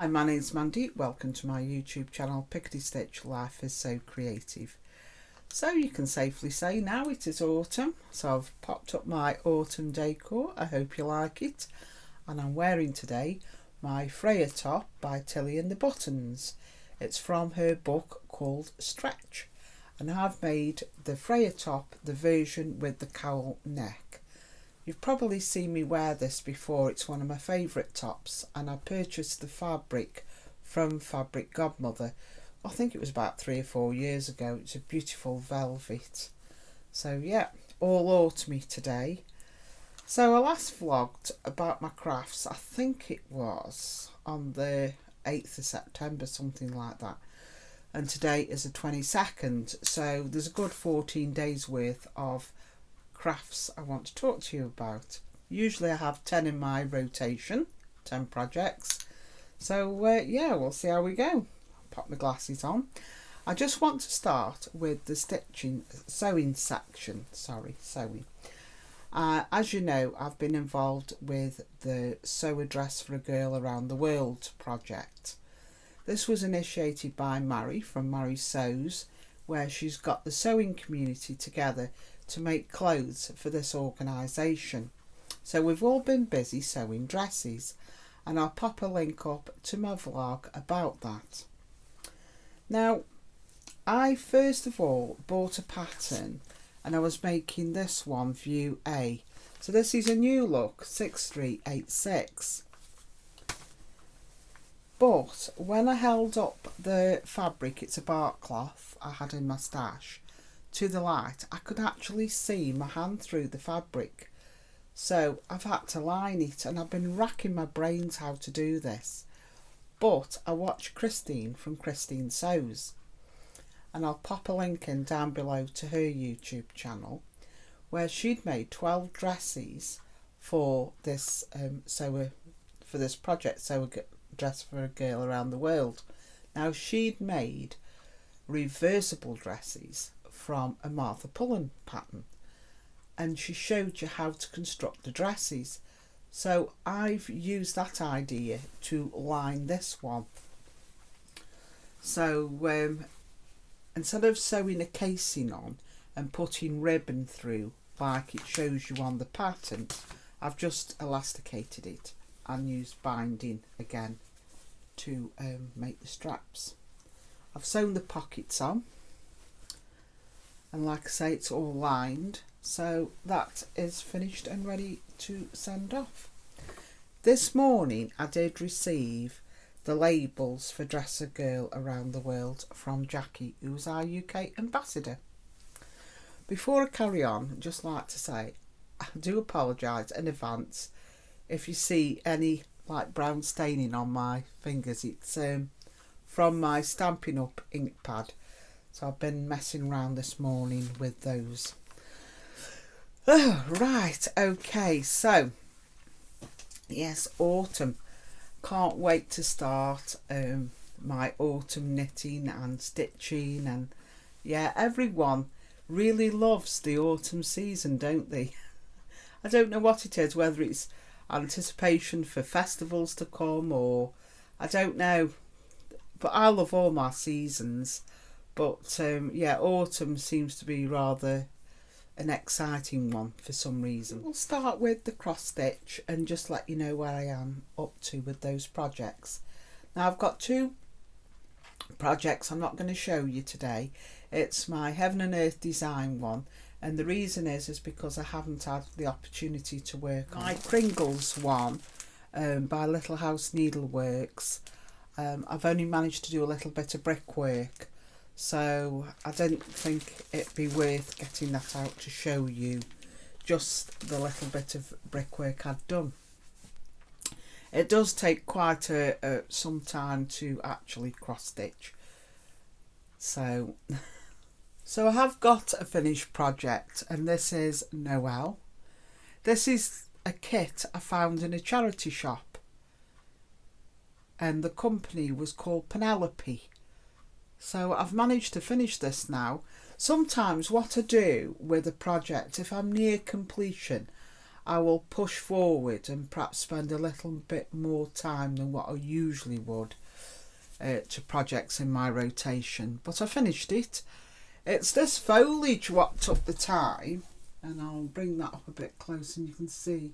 Hi, my name's Mandy. Welcome to my YouTube channel, Pickety Stitch Life is So Creative. So you can safely say now it is autumn, so I've popped up my autumn decor. I hope you like it. And I'm wearing today my Freya top by Tilly and the Buttons. It's from her book called Stretch. And I've made the Freya top the version with the cowl neck. You've probably seen me wear this before. It's one of my favourite tops, and I purchased the fabric from Fabric Godmother. I think it was about 3 or 4 years ago. It's a beautiful velvet. So yeah, all autumny today. So I last vlogged about my crafts, I think it was on the 8th of September, something like that. And today is the 22nd, so there's a good 14 days worth of crafts I want to talk to you about. Usually I have 10 in my rotation, 10 projects. So yeah, we'll see how we go. Pop my glasses on. I just want to start with the sewing section. Sewing. As you know, I've been involved with the Sew a Dress for a Girl Around the World project. This was initiated by Mary from Mary Sews, where she's got the sewing community together to make clothes for this organisation. So we've all been busy sewing dresses, and I'll pop a link up to my vlog about that. Now, I first of all bought a pattern, and I was making this one, View A. So this is a new look, 6386. But when I held up the fabric, it's a bark cloth I had in my stash, to the light, I could actually see my hand through the fabric. So I've had to line it, and I've been racking my brains how to do this. But I watched Christine from Christine Sews, and I'll pop a link in down below to her YouTube channel, where she'd made 12 dresses for this for this project, Sew a Dress for a Girl Around the World. Now, she'd made reversible dresses from a Martha Pullen pattern, and she showed you how to construct the dresses. So I've used that idea to line this one. So instead of sewing a casing on and putting ribbon through like it shows you on the pattern, I've just elasticated it and used binding again to make the straps. I've sewn the pockets on, and like I say, it's all lined, so that is finished and ready to send off. This morning I did receive the labels for Dress a Girl Around the World from Jackie, who's our UK ambassador. Before I carry on, I'd just like to say I do apologise in advance if you see any like brown staining on my fingers. It's from my Stampin' Up ink pad. So I've been messing around this morning with those. Oh, right, okay, so yes, autumn. Can't wait to start my autumn knitting and stitching, and yeah, everyone really loves the autumn season, don't they? I don't know what it is, whether it's anticipation for festivals to come, or I don't know, but I love all my seasons. But yeah, autumn seems to be rather an exciting one for some reason. We'll start with the cross stitch and just let you know where I am up to with those projects. Now, I've got 2 projects I'm not going to show you today. It's my Heaven and Earth design one, and the reason is because I haven't had the opportunity to work on my Kringles one by Little House Needleworks. I've only managed to do a little bit of brickwork, so I didn't think it'd be worth getting that out to show you just the little bit of brickwork I'd done. It does take quite some time to actually cross stitch. So I have got a finished project, and this is Noel. This is a kit I found in a charity shop, and the company was called Penelope. So I've managed to finish this now. Sometimes what I do with a project, if I'm near completion, I will push forward and perhaps spend a little bit more time than what I usually would to projects in my rotation. But I finished it. It's this foliage what took the time, and I'll bring that up a bit closer and you can see.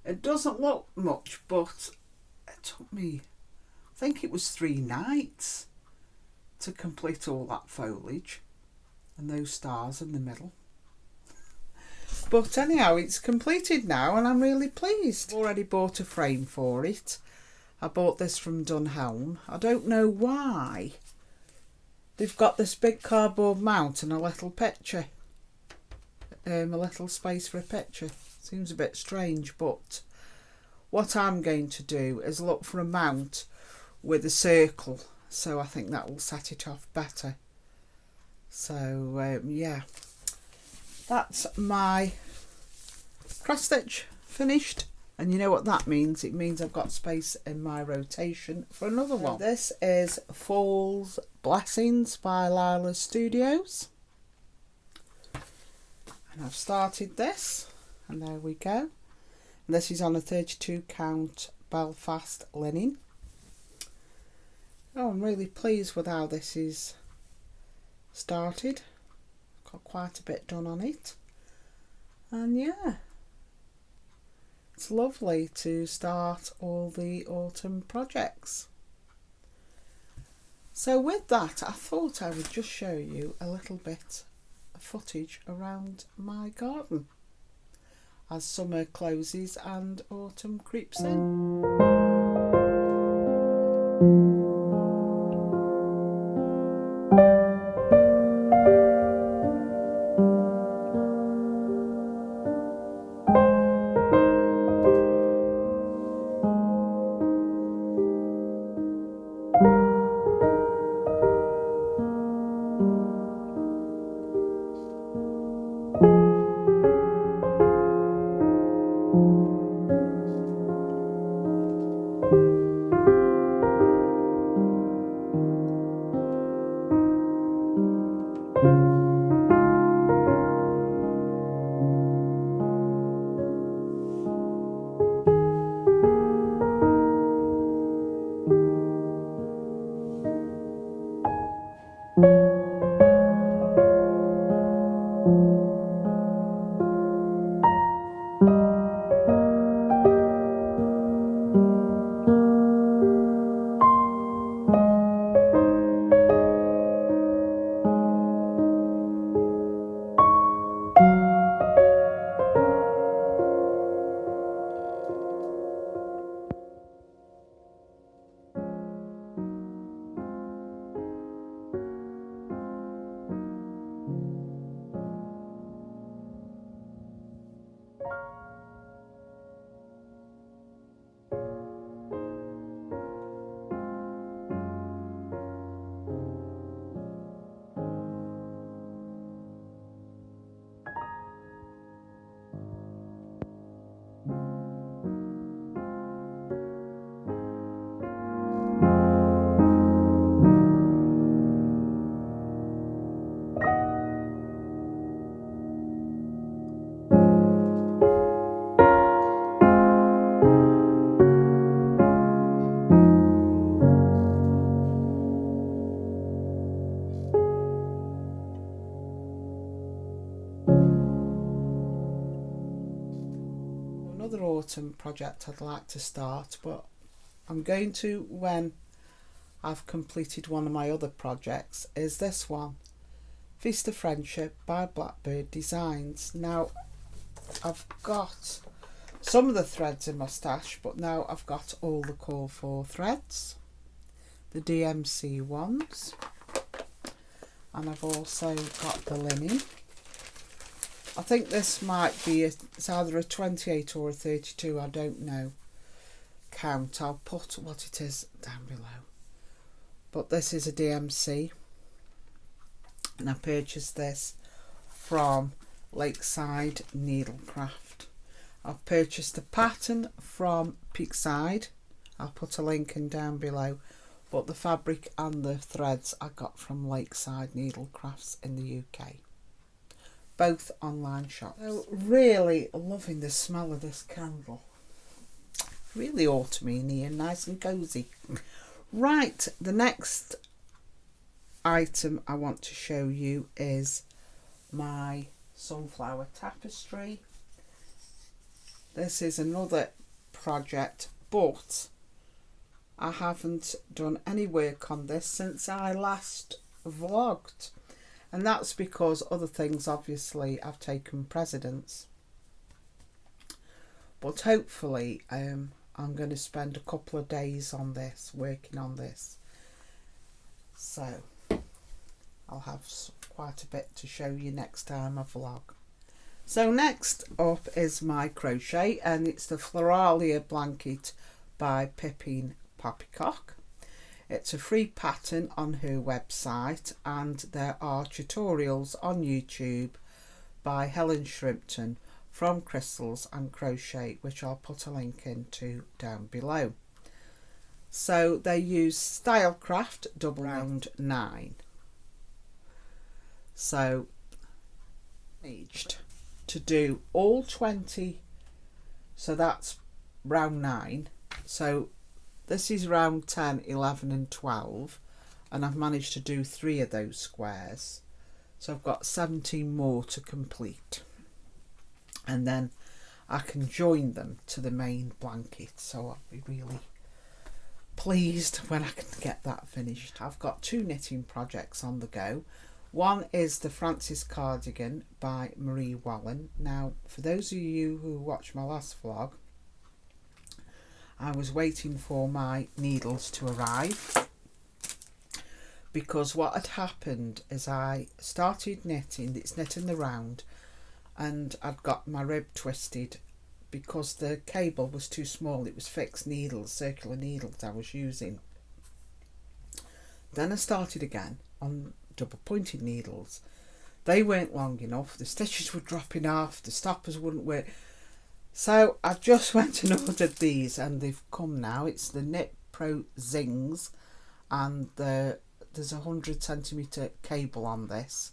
It doesn't look much, but it took me, I think it was 3 nights to complete all that foliage and those stars in the middle. But anyhow, it's completed now and I'm really pleased. I've already bought a frame for it. I bought this from Dunhelm. I don't know why they've got this big cardboard mount and a little picture. A little space for a picture. Seems a bit strange, but what I'm going to do is look for a mount with a circle, so I think that will set it off better. So yeah, that's my cross stitch finished, and you know what that means. It means I've got space in my rotation for another one. This is Fall's Blessings by Lila Studios, and I've started this, and there we go. And this is on a 32 count Belfast linen. Oh, I'm really pleased with how this is started. Got quite a bit done on it, and yeah, it's lovely to start all the autumn projects. So with that, I thought I would just show you a little bit of footage around my garden as summer closes and autumn creeps in. Another autumn project I'd like to start, but I'm going to when I've completed one of my other projects, is this one, Feast of Friendship by Blackbird Designs. Now I've got some of the threads in my stash, but now I've got all the call for threads, the DMC ones, and I've also got the linen. I think this might be it's either a 28 or a 32, I don't know count. I'll put what it is down below. But this is a DMC, and I purchased this from Lakeside Needlecraft. I've purchased the pattern from Peakside. I'll put a link in down below, but the fabric and the threads I got from Lakeside Needlecrafts in the UK. both online shops. So really loving the smell of this candle. Really autumny in here, nice and cosy. Right, the next item I want to show you is my sunflower tapestry. This is another project, but I haven't done any work on this since I last vlogged, and that's because other things obviously have taken precedence. But hopefully I'm going to spend a couple of days on this, working on this, so I'll have quite a bit to show you next time I vlog. So next up is my crochet, and it's the Floralia blanket by Pippin Poppycock. It's a free pattern on her website, and there are tutorials on YouTube by Helen Shrimpton from Crystals and Crochet, which I'll put a link into down below. So they use Stylecraft double round 9. So aged to do all 20, so that's round 9. So this is round 10, 11 and 12, and I've managed to do 3 of those squares, so I've got 17 more to complete, and then I can join them to the main blanket, so I'll be really pleased when I can get that finished. I've got 2 knitting projects on the go. One is the Francis cardigan by Marie Wallen. Now, for those of you who watched my last vlog, I was waiting for my needles to arrive, because what had happened is I started knitting, it's knitting the round, and I'd got my rib twisted because the cable was too small. It was fixed needles, circular needles I was using. Then I started again on double pointed needles. They weren't long enough, the stitches were dropping off, the stoppers wouldn't work, so I just went and ordered these, and they've come now. It's the Knit Pro Zings, and there's a 100cm cable on this.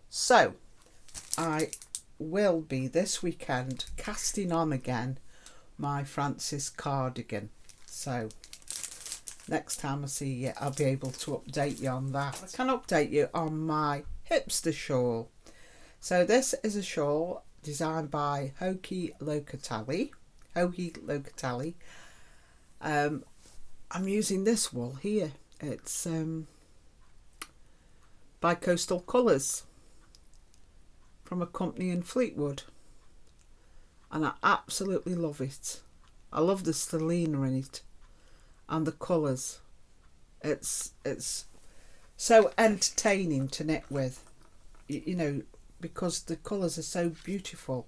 So I will be this weekend casting on again my Francis cardigan, so next time I see you I'll be able to update you on that. I can update you on my hipster shawl. So this is a shawl designed by Hoki Locatelli. I'm using this wool here. It's by Coastal Colours, from a company in Fleetwood, and I absolutely love it. I love the stellina in it and the colours. It's so entertaining to knit with, you know, because the colours are so beautiful.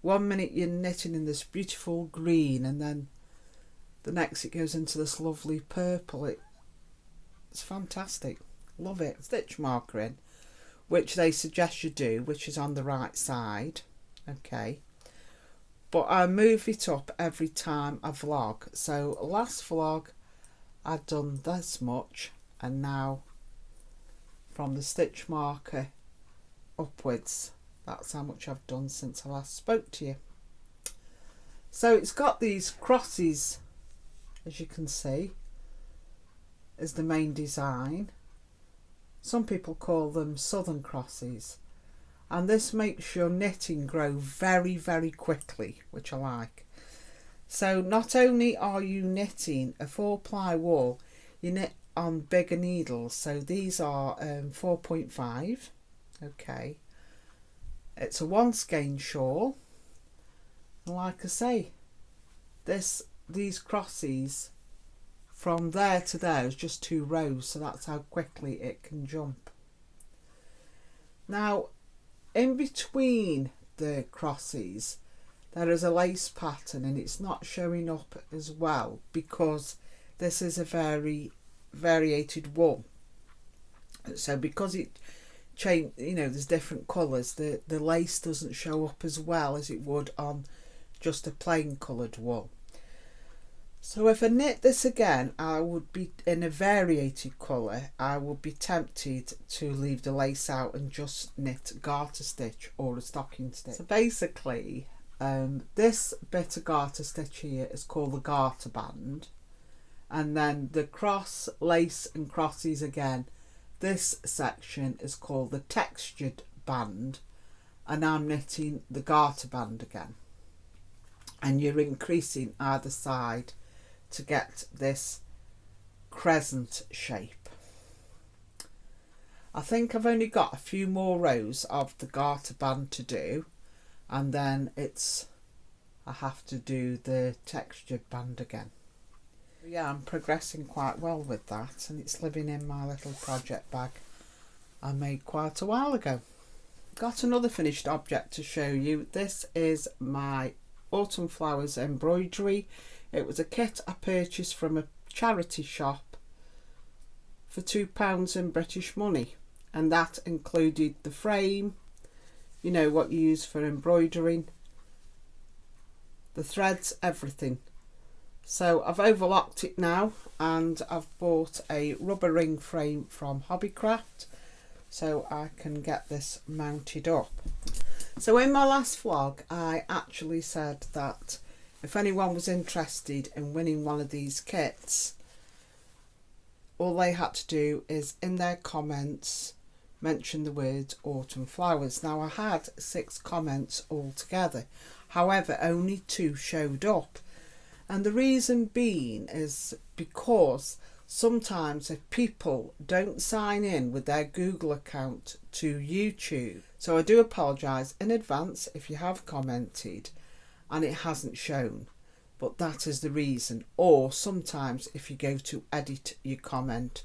One minute you're knitting in this beautiful green, and then the next it goes into this lovely purple. It's fantastic. Love it. Stitch marker in, which they suggest you do, which is on the right side. Okay. But I move it up every time I vlog. So last vlog I'd done this much, and now from the stitch marker upwards, that's how much I've done since I last spoke to you. So it's got these crosses, as you can see, as the main design. Some people call them southern crosses, and this makes your knitting grow very, very quickly, which I like. So not only are you knitting a 4-ply wool, you knit on bigger needles. So these are 4.5. Okay, it's a 1 skein shawl, and like I say, these crosses from there to there is just 2 rows, so that's how quickly it can jump. Now in between the crosses there is a lace pattern, and it's not showing up as well because this is a very variated wool. So because it change, you know, there's different colours, the lace doesn't show up as well as it would on just a plain coloured wool. So if I knit this again, I would be in a variated colour. I would be tempted to leave the lace out and just knit a garter stitch or a stocking stitch. So basically, this bit of garter stitch here is called the garter band, and then the cross lace and crosses again. This section is called the textured band, and I'm knitting the garter band again. And you're increasing either side to get this crescent shape. I think I've only got a few more rows of the garter band to do, and then I have to do the textured band again. Yeah, I'm progressing quite well with that, and it's living in my little project bag I made quite a while ago. Got another finished object to show you. This is my autumn flowers embroidery. It was a kit I purchased from a charity shop for £2 in British money, and that included the frame, you know, what you use for embroidering, the threads, everything. So I've overlocked it now, and I've bought a rubber ring frame from Hobbycraft so I can get this mounted up. So in my last vlog I actually said that if anyone was interested in winning one of these kits, all they had to do is in their comments mention the word autumn flowers. Now I had 6 comments altogether, however only 2 showed up, and the reason being is because sometimes if people don't sign in with their Google account to YouTube, so I do apologise in advance if you have commented and it hasn't shown, but that is the reason. Or sometimes if you go to edit your comment,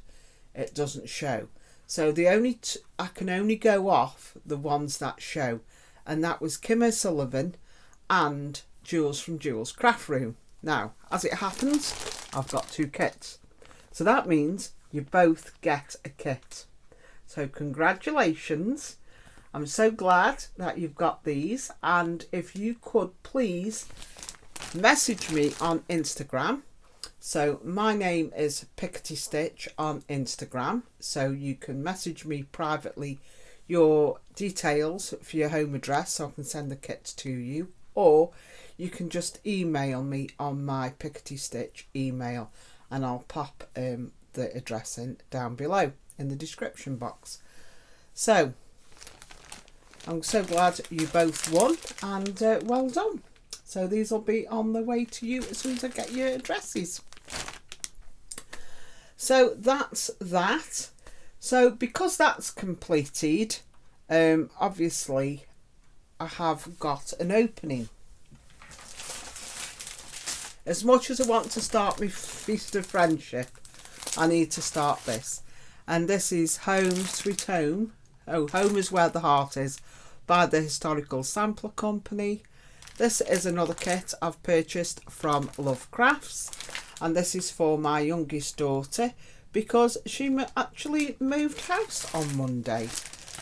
it doesn't show. So the only I can only go off the ones that show, and that was Kim O'Sullivan and Jules from Jules Craft Room. Now, as it happens, I've got 2 kits, so that means you both get a kit. So congratulations. I'm so glad that you've got these, and if you could please message me on Instagram. So my name is Peaksideneedle on Instagram, so you can message me privately your details for your home address so I can send the kits to you, or you can just email me on my Peaksideneedle email, and I'll pop the address in down below in the description box. So I'm so glad you both won, and well done. So these will be on the way to you as soon as I get your addresses. So that's that. So because that's completed, obviously I have got an opening. As much as I want to start my Feast of Friendship, I need to start this. And this is Home Sweet Home. Oh, Home is Where the Heart Is, by the Historical Sampler Company. This is another kit I've purchased from Love Crafts, and this is for my youngest daughter because she actually moved house on Monday.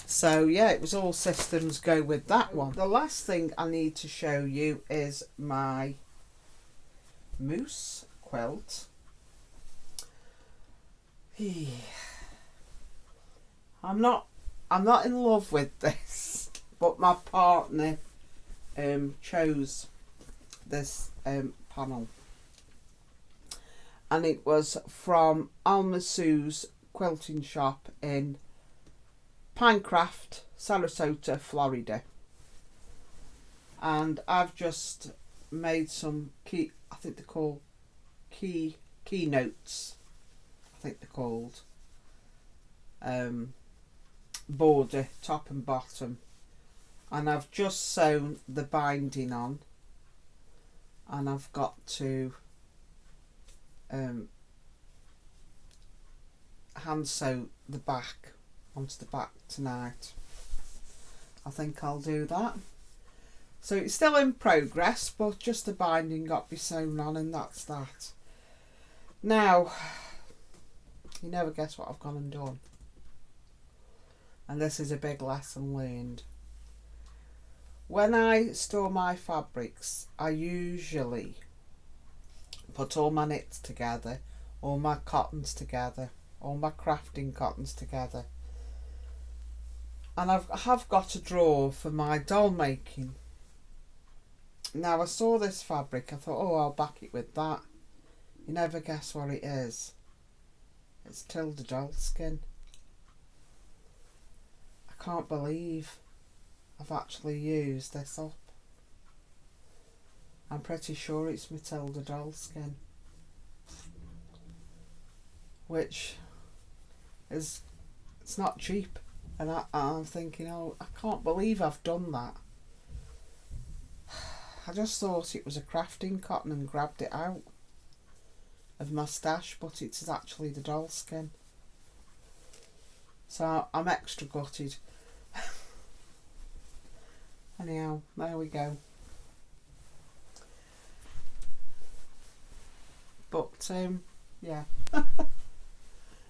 So yeah, it was all systems go with that one. The last thing I need to show you is my moose quilt. I'm not in love with this, but my partner chose this panel, and it was from Alma Sue's quilting shop in Pinecraft, Sarasota, Florida. And I've just made some I think they're called keynotes, I think they're called, border top and bottom, and I've just sewn the binding on, and I've got to hand sew the back onto the back tonight. I think I'll do that. So it's still in progress, but just the binding got to be sewn on, and that's that. Now, you never guess what I've gone and done. And this is a big lesson learned. When I store my fabrics, I usually put all my knits together, all my cottons together, all my crafting cottons together. And I have got a drawer for my doll making. Now I saw this fabric, I thought, oh, I'll back it with that. You never guess what it is. It's Tilda doll skin. I can't believe I've actually used this up. I'm pretty sure it's Matilda doll skin, which is, it's not cheap, and I'm thinking, oh, I can't believe I've done that. I just thought it was a crafting cotton and grabbed it out of my stash, but it's actually the doll skin. So I'm extra gutted. Anyhow, there we go. But yeah.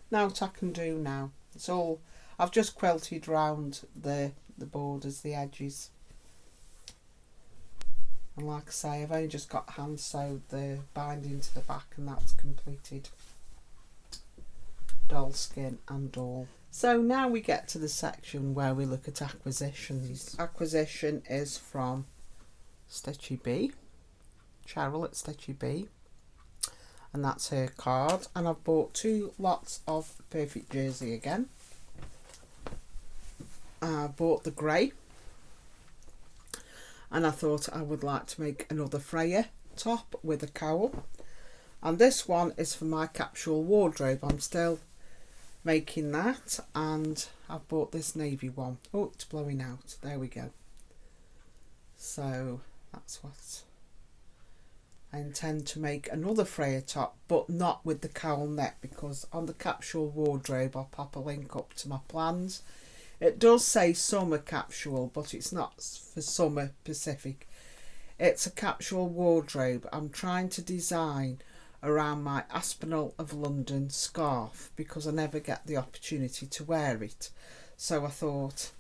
Now what I can do now, it's all, I've just quilted round the borders, the edges. And like I say, I've only just got hand sewed the binding to the back, and that's completed. Doll skin and all. So now we get to the section where we look at acquisitions. Acquisition is from Stitchy Bee, Cheryl at Stitchy Bee, and that's her card. And I've bought 2 lots of Perfect Jersey again. I bought the grey, and I thought I would like to make another Freya top with a cowl. And this one is for my capsule wardrobe. I'm still making that, and I've bought this navy one. Oh, it's blowing out. There we go. So that's what I intend to make, another Freya top, but not with the cowl neck, because on the capsule wardrobe, I'll pop a link up to my plans. It does say summer capsule, but it's not for summer Pacific. It's a capsule wardrobe I'm trying to design around my Aspinall of London scarf, because I never get the opportunity to wear it. So I thought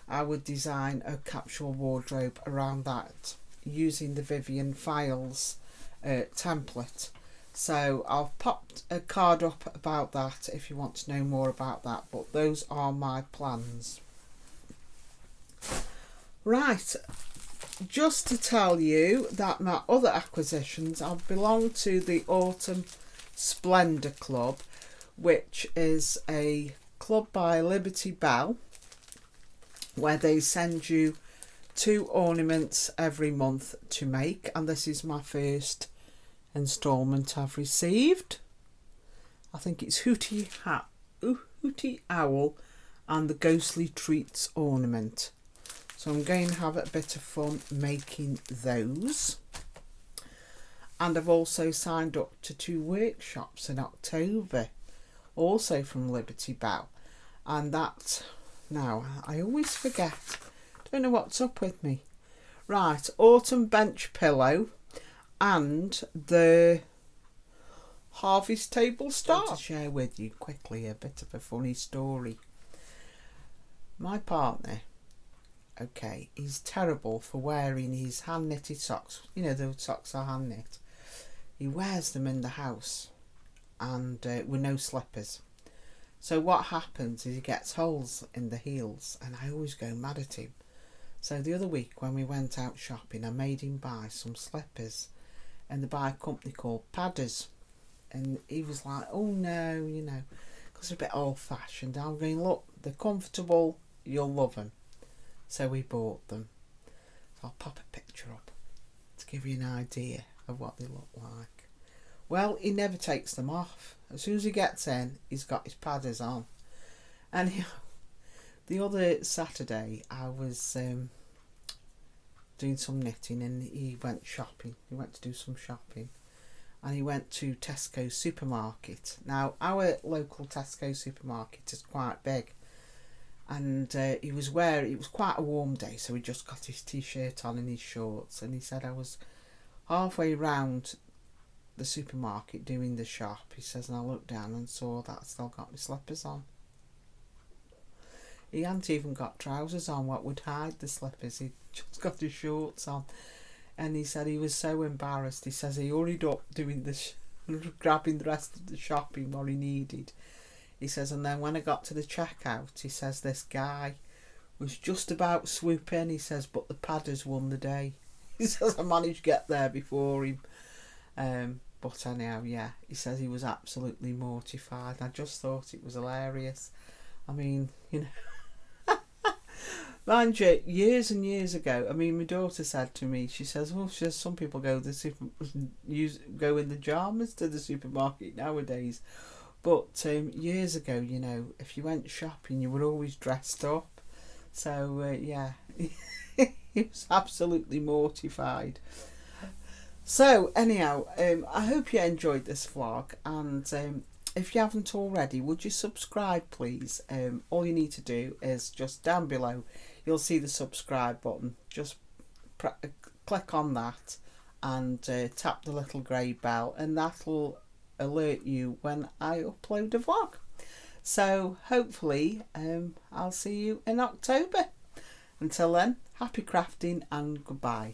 I would design a capsule wardrobe around that using the Vivian Files template. So I'll pop a card up about that if you want to know more about that, but those are my plans. Right, just to tell you that my other acquisitions, I belong to the Autumn Splendour Club, which is a club by Liberty Bell, where they send you 2 ornaments every month to make, and this is my first instalment I've received. I think it's Hooty Owl and the Ghostly Treats ornament. So I'm going to have a bit of fun making those. And I've also signed up to 2 workshops in October, also from Liberty Bell. And that, now I always forget, don't know what's up with me. Right, Autumn Bench Pillow and the Harvest Table Start. To share with you quickly a bit of a funny story. My partner, okay, he's terrible for wearing his hand knitted socks. You know, those socks are hand knit. He wears them in the house and with no slippers. So what happens is he gets holes in the heels, and I always go mad at him. So the other week when we went out shopping, I made him buy some slippers, and they buy a company called Padders, and he was like, oh no, you know, because they're a bit old fashioned. I'm going, look, they're comfortable, you'll love them. So we bought them. So I'll pop a picture up to give you an idea of what they look like. Well, he never takes them off. As soon as he gets in, he's got his Padders on. And the other Saturday, I was doing some knitting, and he went shopping. He went to do some shopping, and he went to Tesco supermarket. Now, our local Tesco supermarket is quite big, and it was quite a warm day, so he just got his t-shirt on and his shorts, and he said, I was halfway round the supermarket doing the shop, he says, and I looked down and saw that I still got my slippers on. He hadn't even got trousers on what would hide the slippers. He just got his shorts on. And he said he was so embarrassed. He says he hurried up doing grabbing the rest of the shopping what he needed. He says, and then when I got to the checkout, he says, this guy was just about swoop in, he says, but the padders won the day. He says, I managed to get there before him. But anyhow, yeah, he says he was absolutely mortified. I just thought it was hilarious. I mean, you know, mind you, years and years ago, I mean, my daughter said to me, she says, some people go go in the pyjamas to the supermarket nowadays. But years ago, you know, if you went shopping, you were always dressed up. So, yeah, he was absolutely mortified. So, anyhow, I hope you enjoyed this vlog. And if you haven't already, would you subscribe, please? All you need to do is just down below, you'll see the subscribe button. Just click on that and tap the little grey bell, and that'll alert you when I upload a vlog. So hopefully I'll see you in October. Until then, happy crafting and goodbye.